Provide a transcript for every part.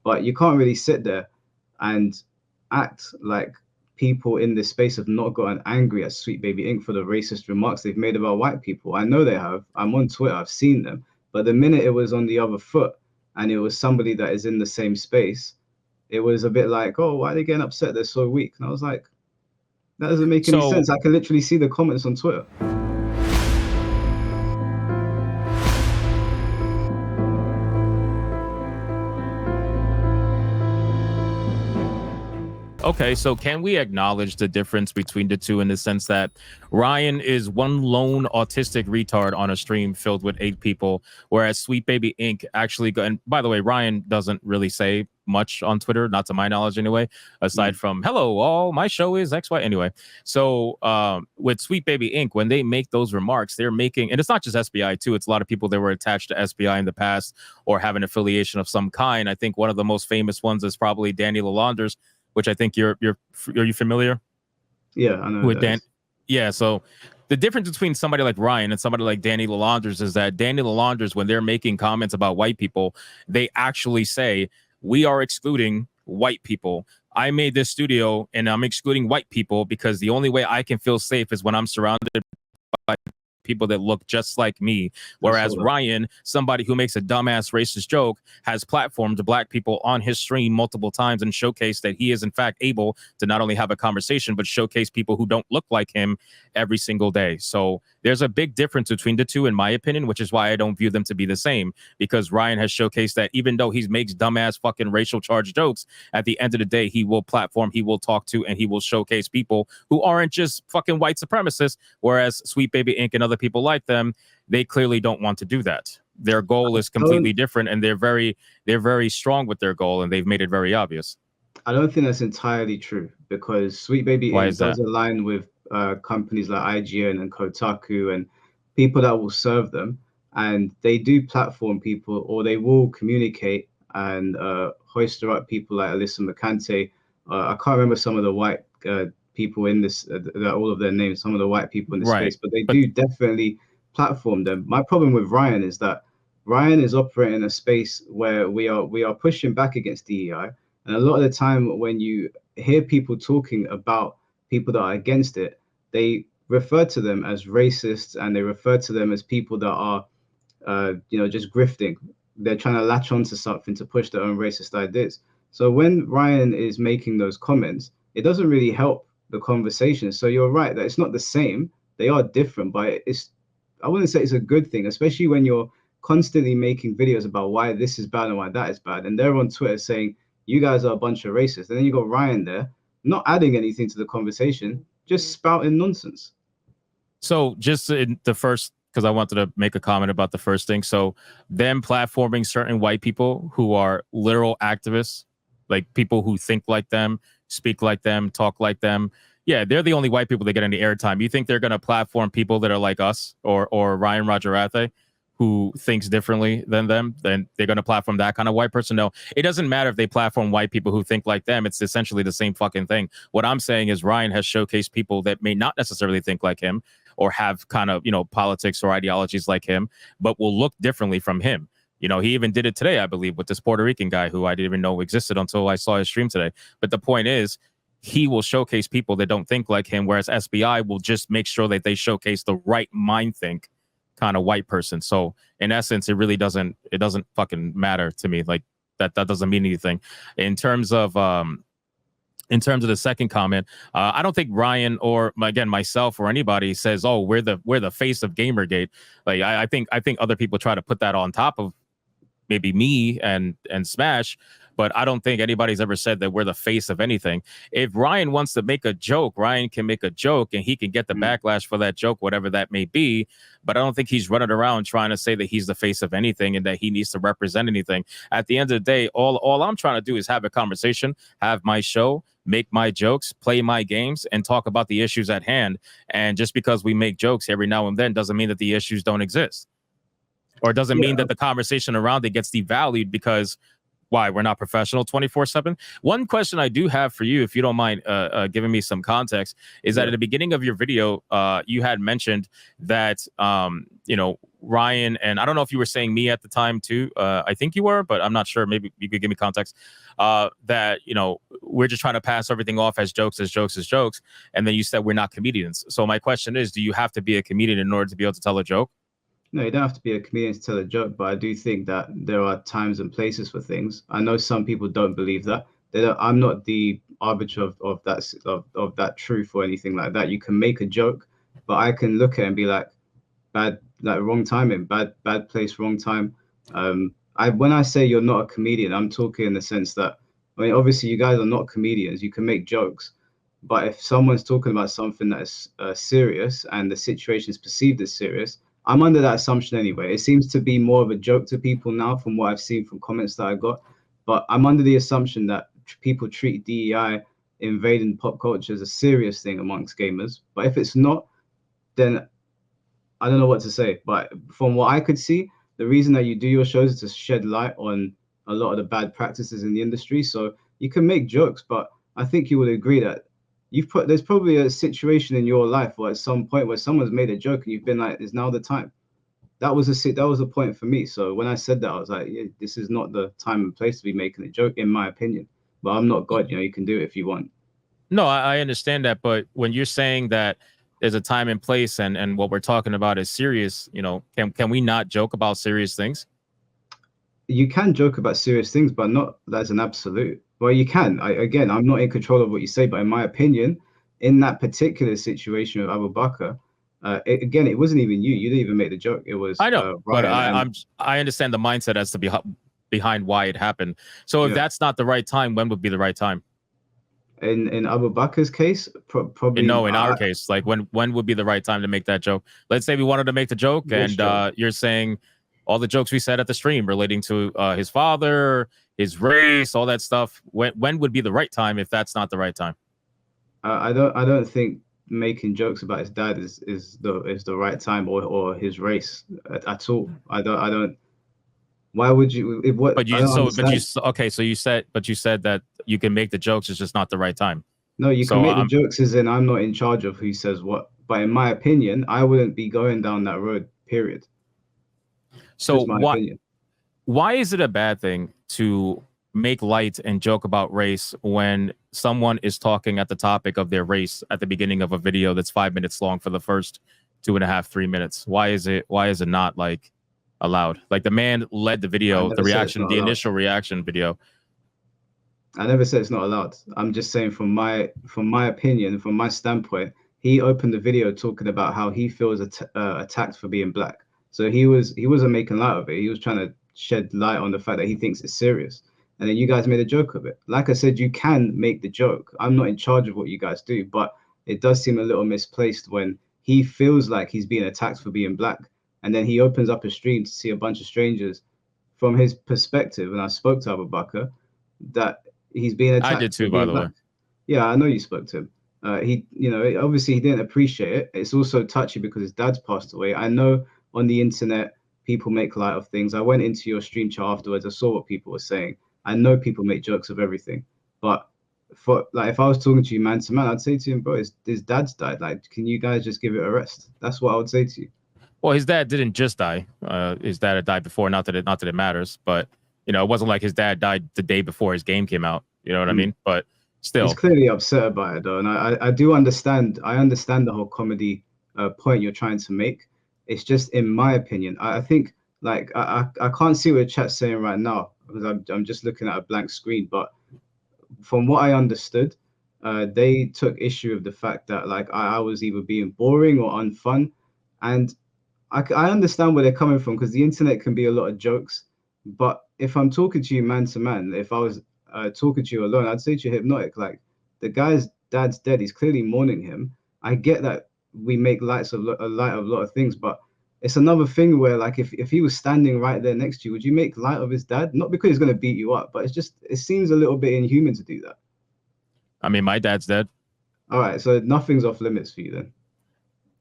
But you can't really sit there and act like people in this space have not gotten angry at Sweet Baby Inc. for the racist remarks they've made about white people. I know they have. I'm on Twitter. I've seen them. But the minute it was on the other foot and it was somebody that is in the same space, it was a bit like, oh, why are they getting upset? They're so weak. And I was like, that doesn't make any sense. I can literally see the comments on Twitter. Okay, so can we acknowledge the difference between the two in the sense that Ryan is one lone autistic retard on a stream filled with 8 people, whereas Sweet Baby Inc. actually and by the way, Ryan doesn't really say much on Twitter, not to my knowledge anyway, aside from hello all, my show is XY anyway. So with Sweet Baby Inc., when they make those remarks, they're making, and it's not just SBI too, it's a lot of people that were attached to SBI in the past or have an affiliation of some kind. I think one of the most famous ones is probably Danny Lalanders, which I think are you familiar? Yeah, I know with Dan. Yeah, so the difference between somebody like Ryan and somebody like Danny Lalanders is that Danny Lalanders, when they're making comments about white people, they actually say, we are excluding white people. I made this studio and I'm excluding white people because the only way I can feel safe is when I'm surrounded by people that look just like me. Whereas Ryan, somebody who makes a dumbass racist joke, has platformed black people on his stream multiple times and showcased that he is in fact able to not only have a conversation, but showcase people who don't look like him every single day. So there's a big difference between the two, in my opinion, which is why I don't view them to be the same, because Ryan has showcased that even though he makes dumbass fucking racial charged jokes, at the end of the day, he will platform, he will talk to, and he will showcase people who aren't just fucking white supremacists. Whereas Sweet Baby Inc. and other people like them, they clearly don't want to do that. Their goal is completely different, and they're very strong with their goal, and they've made it very obvious. I don't think that's entirely true, because Sweet Baby Inc. does align with companies like IGN and Kotaku and people that will serve them, and they do platform people, or they will communicate and hoist up people like Alyssa McCante. I can't remember some of the white people in this, all of their names, some of the white people in this space, but they do definitely platform them. My problem with Ryan is that Ryan is operating in a space where we are pushing back against DEI, and a lot of the time when you hear people talking about people that are against it, they refer to them as racists, and they refer to them as people that are just grifting. They're trying to latch onto something to push their own racist ideas. So when Ryan is making those comments, it doesn't really help the conversation. So you're right that it's not the same. They are different, but I wouldn't say it's a good thing, especially when you're constantly making videos about why this is bad and why that is bad. And they're on Twitter saying, you guys are a bunch of racists. And then you got Ryan there, not adding anything to the conversation, just spouting nonsense. So just in the first, because I wanted to make a comment about the first thing. So them platforming certain white people who are literal activists, like people who think like them, speak like them, talk like them. Yeah, they're the only white people that get any airtime. You think they're going to platform people that are like us or Ryan Rajarathe, who thinks differently than them? Then they're going to platform that kind of white person? No, it doesn't matter if they platform white people who think like them. It's essentially the same fucking thing. What I'm saying is Ryan has showcased people that may not necessarily think like him or have kind of, politics or ideologies like him, but will look differently from him. He even did it today, I believe, with this Puerto Rican guy who I didn't even know existed until I saw his stream today. But the point is, he will showcase people that don't think like him, whereas SBI will just make sure that they showcase the right mind think kind of white person. So in essence, it doesn't fucking matter to me. Like that doesn't mean anything. In terms of the second comment, I don't think Ryan or again myself or anybody says, "Oh, we're the face of Gamergate." Like I think other people try to put that on top of maybe me and Smash, but I don't think anybody's ever said that we're the face of anything. If Ryan wants to make a joke, Ryan can make a joke and he can get the backlash for that joke, whatever that may be. But I don't think he's running around trying to say that he's the face of anything and that he needs to represent anything. At the end of the day, all I'm trying to do is have a conversation, have my show, make my jokes, play my games, and talk about the issues at hand. And just because we make jokes every now and then doesn't mean that the issues don't exist. Or it doesn't mean that the conversation around it gets devalued because Why? We're not professional 24/7? One question I do have for you, if you don't mind giving me some context, is that at the beginning of your video, you had mentioned that, Ryan, and I don't know if you were saying me at the time too. I think you were, but I'm not sure. Maybe you could give me context. That, we're just trying to pass everything off as jokes, as jokes, as jokes. And then you said we're not comedians. So my question is, do you have to be a comedian in order to be able to tell a joke? No, you don't have to be a comedian to tell a joke, but I do think that there are times and places for things. I know some people don't believe that. I'm not the arbiter of that truth or anything like that. You can make a joke, but I can look at it and be like, wrong timing, bad place, wrong time. When I say you're not a comedian, I'm talking in the sense that, I mean, obviously you guys are not comedians. You can make jokes, but if someone's talking about something that's serious and the situation is perceived as serious, I'm under that assumption anyway. It seems to be more of a joke to people now from what I've seen from comments that I got. But I'm under the assumption that people treat DEI invading pop culture as a serious thing amongst gamers. But if it's not, then I don't know what to say. But from what I could see, the reason that you do your shows is to shed light on a lot of the bad practices in the industry. So you can make jokes, but I think you would agree that there's probably a situation in your life or at some point where someone's made a joke and you've been like, is now the time. That was a point for me. So when I said that, I was like, yeah, this is not the time and place to be making a joke, in my opinion. But I'm not God, you can do it if you want. No, I understand that, but when you're saying that there's a time and place, and what we're talking about is serious, can we not joke about serious things? You can joke about serious things, but not as an absolute. Well, you can. I'm not in control of what you say, but in my opinion, in that particular situation with Abu Bakr, it wasn't even you. You didn't even make the joke. It was I know, Ryan. But I understand the mindset as to behind why it happened. So if that's not the right time, when would be the right time? In Abu Bakr's case, probably no. In our case, like when would be the right time to make that joke? Let's say we wanted to make the joke, and you're saying all the jokes we said at the stream relating to his father, his race, all that stuff. When would be the right time if that's not the right time? I don't think making jokes about his dad is the right time or his race at all. I don't. Why would you? So you said that you can make the jokes. It's just not the right time. No, you can make the jokes as in I'm not in charge of who says what. But in my opinion, I wouldn't be going down that road. Period. So why is it a bad thing to make light and joke about race when someone is talking at the topic of their race at the beginning of a video that's 5 minutes long for the first 2.5, 3 minutes? Why is it not like allowed? Like the man led the video, the initial reaction video. I never said it's not allowed. I'm just saying from my opinion, from my standpoint, he opened the video talking about how he feels attacked for being black. So he wasn't making light of it. He was trying to shed light on the fact that he thinks it's serious. And then you guys made a joke of it. Like I said, you can make the joke. I'm not in charge of what you guys do, but it does seem a little misplaced when he feels like he's being attacked for being black. And then he opens up a stream to see a bunch of strangers from his perspective. And I spoke to Abu Bakr that he's being attacked. I did too, by the way. Yeah, I know you spoke to him. Obviously he didn't appreciate it. It's also touchy because his dad's passed away. I know on the internet, people make light of things. I went into your stream chat afterwards. I saw what people were saying. I know people make jokes of everything, but if I was talking to you man to man, I'd say to him, bro, his dad's died. Like, can you guys just give it a rest? That's what I would say to you. Well, his dad didn't just die. His dad had died before. Not that it matters, but it wasn't like his dad died the day before his game came out. You know what I mean? But still, he's clearly upset about it though, and I do understand. I understand the whole comedy point you're trying to make. It's just, in my opinion, I think like I can't see what the chat's saying right now because I'm just looking at a blank screen. But from what I understood, they took issue with the fact that like I was either being boring or unfun, and I understand where they're coming from because the internet can be a lot of jokes. But if I'm talking to you man to man, if I was talking to you alone, I'd say to you, Hypnotic, like the guy's dad's dead. He's clearly mourning him. I get that we make light of a lot of things, but it's another thing where like if he was standing right there next to you, would you make light of his dad? Not because he's going to beat you up, but it seems a little bit inhuman to do that. I mean, my dad's dead. All right, so nothing's off limits for you then.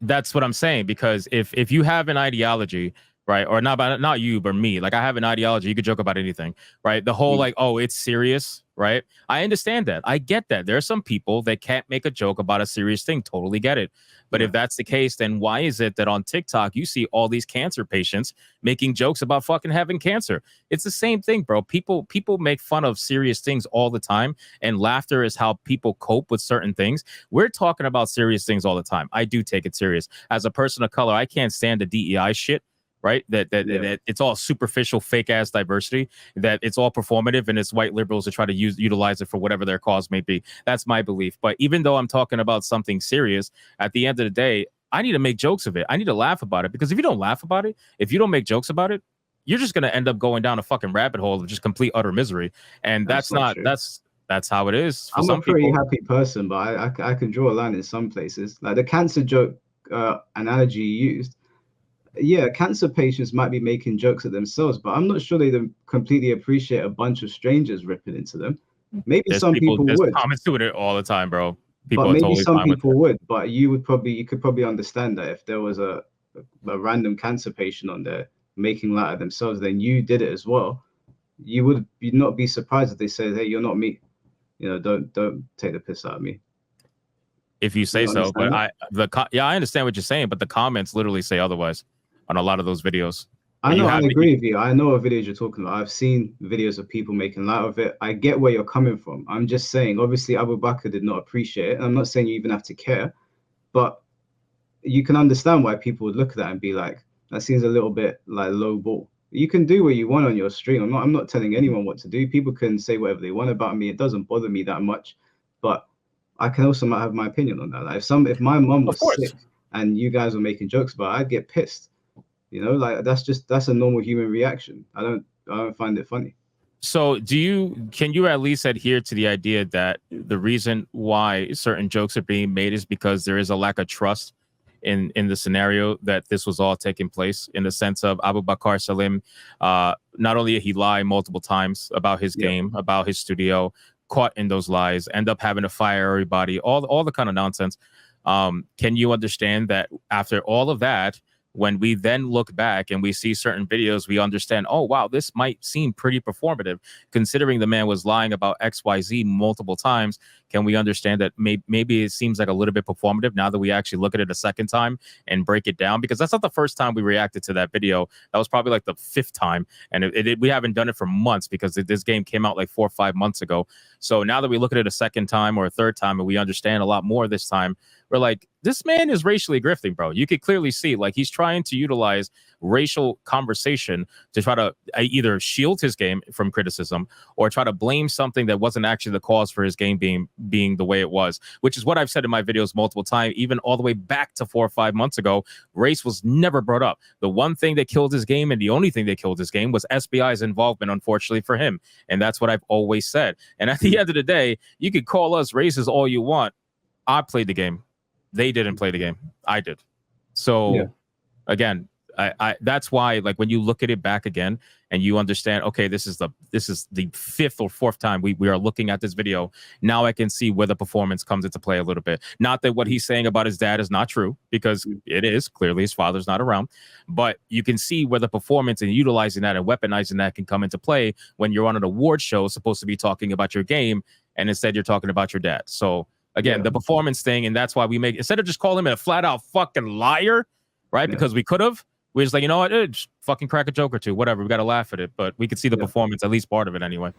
That's what I'm saying, because if you have an ideology right? Or not you, but me. Like I have an ideology. You could joke about anything, right? The whole like, oh, it's serious, right? I understand that. I get that. There are some people that can't make a joke about a serious thing. Totally get it. But if that's the case, then why is it that on TikTok you see all these cancer patients making jokes about fucking having cancer? It's the same thing, bro. People make fun of serious things all the time, and laughter is how people cope with certain things. We're talking about serious things all the time. I do take it serious. As a person of color, I can't stand the DEI shit. Right, that it's all superficial, fake ass diversity. That it's all performative, and it's white liberals to try to utilize it for whatever their cause may be. That's my belief. But even though I'm talking about something serious, at the end of the day, I need to make jokes of it. I need to laugh about it, because if you don't laugh about it, if you don't make jokes about it, you're just gonna end up going down a fucking rabbit hole of just complete utter misery. And that's how it is for I'm some a pretty people. happy person, but I can draw a line in some places. Like the cancer joke analogy you used. Yeah, cancer patients might be making jokes at themselves, but I'm not sure they completely appreciate a bunch of strangers ripping into them. Maybe some people there's would, comments doing it all the time, bro. but People are maybe totally some fine with people it. would. But you could probably understand that if there was a random cancer patient on there making light of themselves, then you did it as well. You'd not be surprised if they said, "Hey, you're not me. Don't take the piss out of me." If you say so, but I understand what you're saying, but the comments literally say otherwise on a lot of those videos. I know, I agree with you. I know what videos you're talking about. I've seen videos of people making light of it. I get where you're coming from. I'm just saying, obviously, Abu Bakr did not appreciate it. I'm not saying you even have to care, but you can understand why people would look at that and be like, that seems a little bit like low ball. You can do what you want on your stream. I'm not telling anyone what to do. People can say whatever they want about me. It doesn't bother me that much, but I can also not have my opinion on that. Like if my mom was sick and you guys were making jokes about it, I'd get pissed. Like that's a normal human reaction. I don't find it funny. So can you at least adhere to the idea that the reason why certain jokes are being made is because there is a lack of trust in the scenario that this was all taking place, in the sense of Abu Bakr Salim, not only did he lie multiple times about his game, about his studio, caught in those lies, end up having to fire everybody, all the kind of nonsense. Can you understand that after all of that, when we then look back and we see certain videos, we understand, oh, wow, this might seem pretty performative, considering the man was lying about XYZ multiple times. Can we understand that maybe it seems like a little bit performative now that we actually look at it a second time and break it down? Because that's not the first time we reacted to that video. That was probably like the fifth time. And we haven't done it for months, because this game came out like 4 or 5 months ago. So now that we look at it a second time or a third time and we understand a lot more this time, we're like, this man is racially grifting, bro. You could clearly see, like, he's trying to utilize racial conversation to try to either shield his game from criticism or try to blame something that wasn't actually the cause for his game being the way it was, which is what I've said in my videos multiple times, even all the way back to 4 or 5 months ago. Race was never brought up. The one thing that killed his game, and the only thing that killed his game, was SBI's involvement, unfortunately for him. And that's what I've always said. And at the end of the day, you could call us racist all you want. I played the game. They didn't play the game. I did. So again, I that's why, like, when you look at it back again and you understand, okay, this is the 5th or 4th time we are looking at this video. Now I can see where the performance comes into play a little bit. Not that what he's saying about his dad is not true, because it is. Clearly his father's not around, but you can see where the performance and utilizing that and weaponizing that can come into play when you're on an award show supposed to be talking about your game, and instead you're talking about your dad. So again, the performance thing, and that's why we make, instead of just calling him a flat out fucking liar, right? Because we could have, we're just like, you know what, just fucking crack a joke or two, whatever. We got to laugh at it, but we could see the performance, at least part of it anyway.